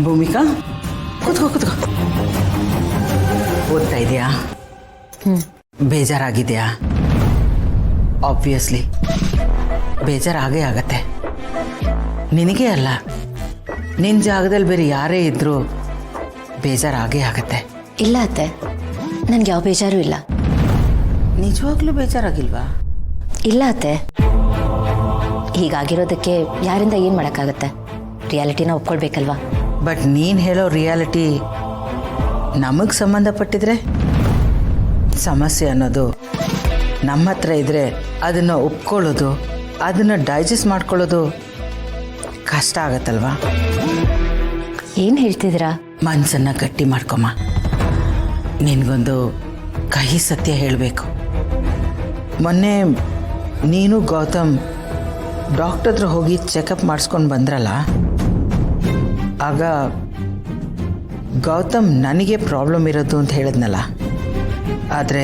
ಭೂಮಿಕಾ ಕೂತ್ಕೋ ಕೂತ್ಕೋ. ಓದ್ತಾ ಇದೆಯಾ? ಬೇಜಾರಾಗಿದೆಯಾ? ಆಬ್ವಿಯಸ್ಲಿ ಬೇಜಾರಾಗೇ ಆಗತ್ತೆ. ನಿನಗೆ ಅಲ್ಲ, ನಿನ್ನ ಜಾಗದಲ್ಲಿ ಬೇರೆ ಯಾರೇ ಇದ್ರೂ ಬೇಜಾರಾಗೇ ಆಗತ್ತೆ. ಇಲ್ಲ ಅತ್ತೆ, ನನಗೆ ಯಾವ ಬೇಜಾರು ಇಲ್ಲ. ನಿಜವಾಗ್ಲೂ ಬೇಜಾರಾಗಿಲ್ವಾ? ಇಲ್ಲ ಅತ್ತೆ, ಹೀಗಾಗಿರೋದಕ್ಕೆ ಯಾರಿಂದ ಏನು ಮಾಡೋಕ್ಕಾಗತ್ತೆ? ರಿಯಾಲಿಟಿನ ಒಪ್ಕೊಳ್ಬೇಕಲ್ವಾ? ಬಟ್ ನೀನು ಹೇಳೋ ರಿಯಾಲಿಟಿ ನಮಗೆ ಸಂಬಂಧಪಟ್ಟಿದ್ರೆ, ಸಮಸ್ಯೆ ಅನ್ನೋದು ನಮ್ಮ ಹತ್ರ ಇದ್ದರೆ ಅದನ್ನು ಒಪ್ಕೊಳ್ಳೋದು, ಅದನ್ನು ಡೈಜೆಸ್ಟ್ ಮಾಡ್ಕೊಳ್ಳೋದು ಕಷ್ಟ ಆಗತ್ತಲ್ವಾ? ಏನು ಹೇಳ್ತಿದ್ದೀರಾ? ಮನಸ್ಸನ್ನು ಗಟ್ಟಿ ಮಾಡ್ಕೊಮ್ಮ. ನಿನಗೊಂದು ಕಹಿ ಸತ್ಯ ಹೇಳಬೇಕು. ಮೊನ್ನೆ ನೀನು ಗೌತಮ್ ಡಾಕ್ಟರ್ ಹತ್ರ ಹೋಗಿ ಚೆಕಪ್ ಮಾಡಿಸ್ಕೊಂಡು ಬಂದ್ರಲ್ಲ, ಆಗ ಗೌತಮ್ ನನಗೆ ಪ್ರಾಬ್ಲಮ್ ಇರೋದು ಅಂತ ಹೇಳಿದ್ನಲ್ಲ. ಆದರೆ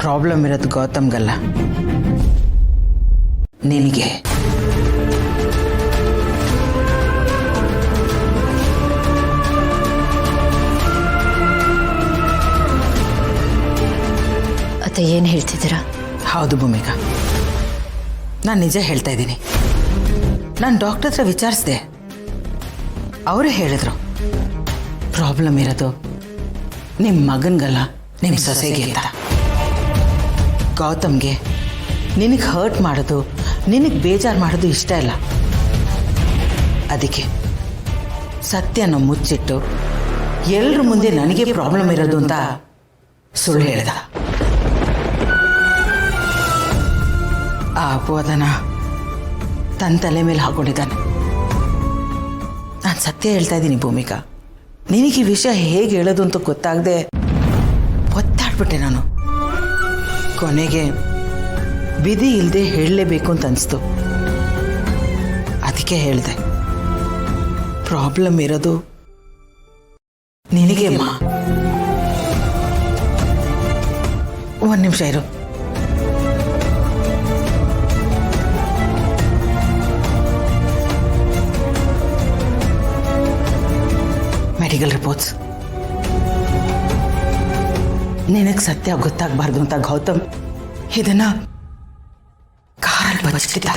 ಪ್ರಾಬ್ಲಮ್ ಇರೋದು ಗೌತಮ್ಗಲ್ಲ, ನಿನಗೆ. ಅತ್ತೆ, ಏನು ಹೇಳ್ತಿದ್ದೀರಾ? ಹೌದು ಭೂಮಿಕಾ, ನಾನು ನಿಜ ಹೇಳ್ತಾ ಇದ್ದೀನಿ. ನಾನು ಡಾಕ್ಟರ್ ಹತ್ರ ವಿಚಾರಿಸಿದೆ, ಅವರೇ ಹೇಳಿದ್ರು ಪ್ರಾಬ್ಲಮ್ ಇರೋದು ನಿಮ್ಮ ಮಗನಿಗಲ್ಲ, ನಿಮ್ಮ ಸೊಸೆಗೆ ಅಂತ. ಗೌತಮ್ಗೆ ನಿನಗೆ ಹರ್ಟ್ ಮಾಡೋದು, ನಿನಗೆ ಬೇಜಾರು ಮಾಡೋದು ಇಷ್ಟ ಇಲ್ಲ. ಅದಕ್ಕೆ ಸತ್ಯನ ಮುಚ್ಚಿಟ್ಟು ಎಲ್ಲರ ಮುಂದೆ ನನಗೆ ಪ್ರಾಬ್ಲಮ್ ಇರೋದು ಅಂತ ಸುಳ್ಳು ಹೇಳ್ದ. ಆ ಅಪವಾದನ ತನ್ನ ತಲೆ ಮೇಲೆ ಹಾಕೊಂಡಿದ್ದಾನೆ. ನಾನು ಸತ್ಯ ಹೇಳ್ತಾ ಇದ್ದೀನಿ ಭೂಮಿಕಾ. ನಿನಗೆ ಈ ವಿಷಯ ಹೇಗೆ ಹೇಳೋದು ಅಂತ ಗೊತ್ತಾಗದೆ ಒತ್ತಾಡ್ಬಿಟ್ಟೆ ನಾನು. ಕೊನೆಗೆ ವಿಧಿ ಇಲ್ಲದೆ ಹೇಳಲೇಬೇಕು ಅಂತ ಅನಿಸ್ತು. ಅದಕ್ಕೆ ಹೇಳಿದೆ, ಪ್ರಾಬ್ಲಮ್ ಇರೋದು ನಿನಗೆ ಅಮ್ಮ. ಒಂದು ನಿಮಿಷ ಇರು. Medical reports. ನಿನಗೆ ಸತ್ಯ ಗೊತ್ತಾಗಬಾರ್ದು ಅಂತ ಗೌತಮ್ ಇದನ್ನ ಕಾರಲ್ಲಿ ಬಚ್ಚಿಟ್ಟಿದ್ದ.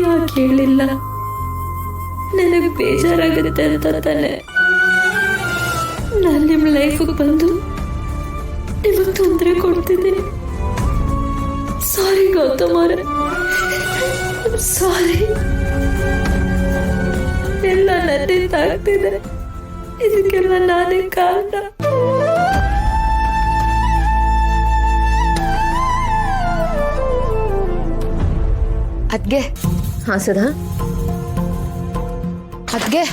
ಯಾಕೆ ಹೇಳಿಲ್ಲ? ನನಗೆ ಬೇಜಾರಾಗುತ್ತೆ ಅಂತ ತಾನೆ ನಾನು ನಿಮ್ಮ ಲೈಫಿಗೆ ಬಂದು ನಿಮಗೆ ತೊಂದರೆ ಕೊಡ್ತಿದ್ದೀನಿ. ಸಾರಿ ಗೌತಮ್ ಅವರೇ, ಸಾರಿ. ಎಲ್ಲ ನನ್ನಿಂದ ಆಗ್ತಿದೆ, ಇದಕ್ಕೆಲ್ಲ ನಾನೇ ಕಾರಣ. ಅದ್ಗೆ. ಹಾಂ ಸುಧಾ. ಅದ್ಗೆ,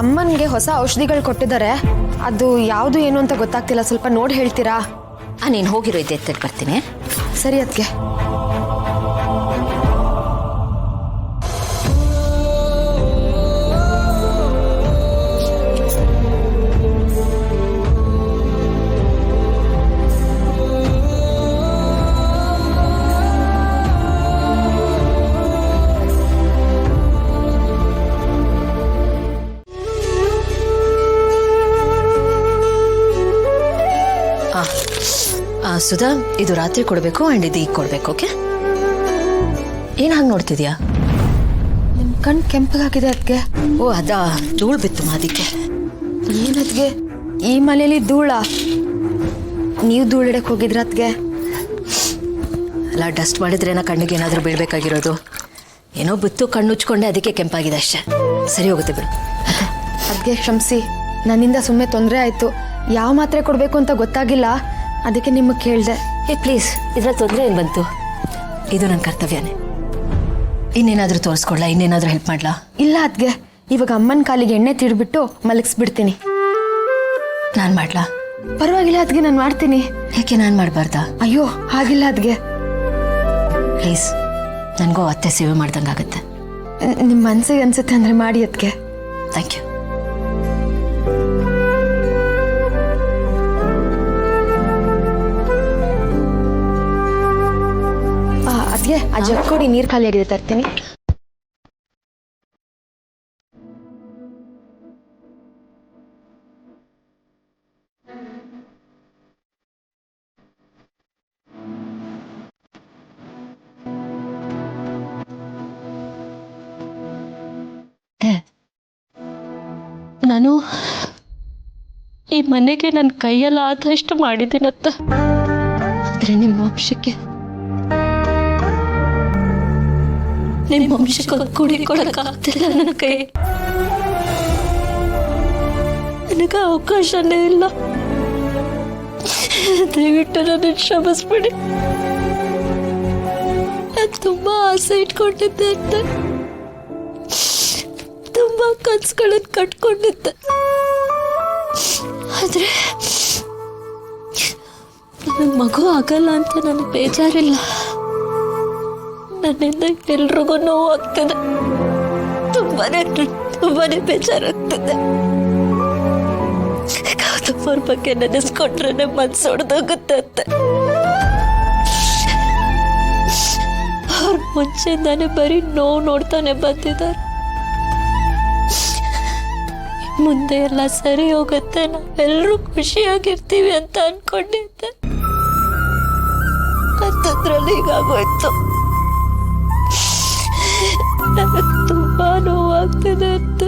ಅಮ್ಮನಿಗೆ ಹೊಸ ಔಷಧಿಗಳು ಕೊಟ್ಟಿದ್ದಾರೆ. ಅದು ಯಾವುದು ಏನು ಅಂತ ಗೊತ್ತಾಗ್ತಿಲ್ಲ, ಸ್ವಲ್ಪ ನೋಡಿ ಹೇಳ್ತೀರಾ? ನೀನು ಹೋಗಿರೋ ಇದ್ದೆ ಎತ್ತಿಟ್ಟು ಬರ್ತೀನಿ. ಸರಿ ಅದ್ಗೆ. ಸುಧಾ, ಇದು ರಾತ್ರಿ ಕೊಡಬೇಕು ಆ್ಯಂಡ್ ಇದು ಈಗ ಕೊಡಬೇಕು. ಓಕೆ? ಏನು ಹಾಗೆ ನೋಡ್ತಿದ್ಯಾ? ನಿಮ್ಮ ಕಣ್ಣು ಕೆಂಪಗಾಗಿದೆ ಅದ್ಗೆ. ಓ, ಅದಾ, ಧೂಳು ಬಿತ್ತು ಅದಕ್ಕೆ. ಏನದ್ಗೆ, ಈ ಮನೇಲಿ ಧೂಳ? ನೀವು ಧೂಳಿಡಕ್ಕೆ ಹೋಗಿದ್ರ ಅದ್ಗೆ? ಅಲ್ಲ, ಡಸ್ಟ್ ಮಾಡಿದ್ರೇನ ಕಣ್ಣಿಗೆ ಏನಾದರೂ ಬೀಳಬೇಕಾಗಿರೋದು. ಏನೋ ಬಿತ್ತು, ಕಣ್ಣು ಉಚ್ಕೊಂಡೆ, ಅದಕ್ಕೆ ಕೆಂಪಾಗಿದೆ ಅಷ್ಟೇ. ಸರಿ ಹೋಗುತ್ತೆ ಬಿಡು. ಅದ್ಗೆ ಕ್ಷಮಿಸಿ, ನನ್ನಿಂದ ಸುಮ್ಮನೆ ತೊಂದರೆ ಆಯಿತು. ಯಾವ ಮಾತ್ರೆ ಕೊಡಬೇಕು ಅಂತ ಗೊತ್ತಾಗಿಲ್ಲ, ಅದಕ್ಕೆ ನಿಮಗೆ ಕೇಳಿದೆ. ಪ್ಲೀಸ್, ಇದರ ತೊಂದರೆ ಏನು ಬಂತು? ಇದು ನನ್ನ ಕರ್ತವ್ಯನೇ. ಇನ್ನೇನಾದರೂ ತೋರಿಸ್ಕೊಡ್ಲಾ? ಇನ್ನೇನಾದರೂ ಹೆಲ್ಪ್ ಮಾಡ್ಲಾ? ಇಲ್ಲ ಅದ್ಗೆ, ಇವಾಗ ಅಮ್ಮನ ಕಾಲಿಗೆ ಎಣ್ಣೆ ತಿರ್ಬಿಟ್ಟು ಮಲಗಿಸ್ಬಿಡ್ತೀನಿ. ನಾನು ಮಾಡ್ಲಾ? ಪರವಾಗಿಲ್ಲ ಅದ್ಗೆ, ನಾನು ಮಾಡ್ತೀನಿ. ಯಾಕೆ ನಾನು ಮಾಡಬಾರ್ದಾ? ಅಯ್ಯೋ ಹಾಗಿಲ್ಲ ಅದ್ಗೆ. ಪ್ಲೀಸ್, ನನಗೂ ಅತ್ತೆ ಸೇವೆ ಮಾಡ್ದಂಗಾಗತ್ತೆ. ನಿಮ್ಮ ಮನಸ್ಸಿಗೆ ಅನ್ಸುತ್ತೆ ಅಂದರೆ ಮಾಡಿ ಅದ್ಗೆ. Thank you. ಮಿಸ್ಗೆ ಆ ಜಗ್ ಕೊಡಿ, ನೀರು ಖಾಲಿ ಆಗಿದೆ, ತರ್ತೀನಿ. ನಾನು ಈ ಮನೆಗೆ ನನ್ನ ಕೈಯಲ್ಲಿ ಆದಷ್ಟು ಮಾಡಿದ್ದೀನತ್ತ. ಆದರೆ ನಿಮ್ಮ ವಂಶಕ್ಕೆ ಕುಡಿ ಕೊಡಕ್ಕಾಗ್ತಿಲ್ಲ ನನ್ನ ಕೈ. ನನಗೆ ಅವಕಾಶನೇ ಇಲ್ಲ. ದಯವಿಟ್ಟು ನನ್ನ ಕ್ಷಮಿಸ್ಬಿಡಿ. ನಾನು ತುಂಬಾ ಆಸೆ ಇಟ್ಕೊಂಡಿದ್ದೆ ಅಂತ, ತುಂಬಾ ಕನ್ಸುಗಳನ್ನು ಕಟ್ಕೊಂಡಿದ್ದೆ. ಆದ್ರೆ ನನ್ನ ಮಗು ಆಗಲ್ಲ ಅಂತ ನನಗೆ ಬೇಜಾರಿಲ್ಲ. ನನ್ನಿಂದ ಎಲ್ರಿಗೂ ನೋವು ಆಗ್ತದೆ, ತುಂಬಾನೇ ಬೇಜಾರಾಗ್ತದೆ. ಗೌತಮವ್ರ ಬಗ್ಗೆ ನೆನೆಸ್ಕೊಂಡ್ರೆ ಮನ್ಸು ಹೊಡೆದೋಗುತ್ತೆ ಅಂತ. ಅವ್ರ ಮುಂಚೆಯಿಂದಾನೆ ಬರೀ ನೋವು ನೋಡ್ತಾನೆ ಬಂದಿದ್ದಾರೆ. ಮುಂದೆ ಎಲ್ಲ ಸರಿ ಹೋಗುತ್ತೆ, ನಾವೆಲ್ಲರೂ ಖುಷಿಯಾಗಿರ್ತೀವಿ ಅಂತ ಅನ್ಕೊಂಡಿದ್ದೆ. ಅಂತದ್ರಲ್ಲಿ ಹೀಗಾಗೋಯ್ತು. ನನಗೆ ತುಂಬಾ ನೋವಾಗ್ತಿದೆ ಅಂತ.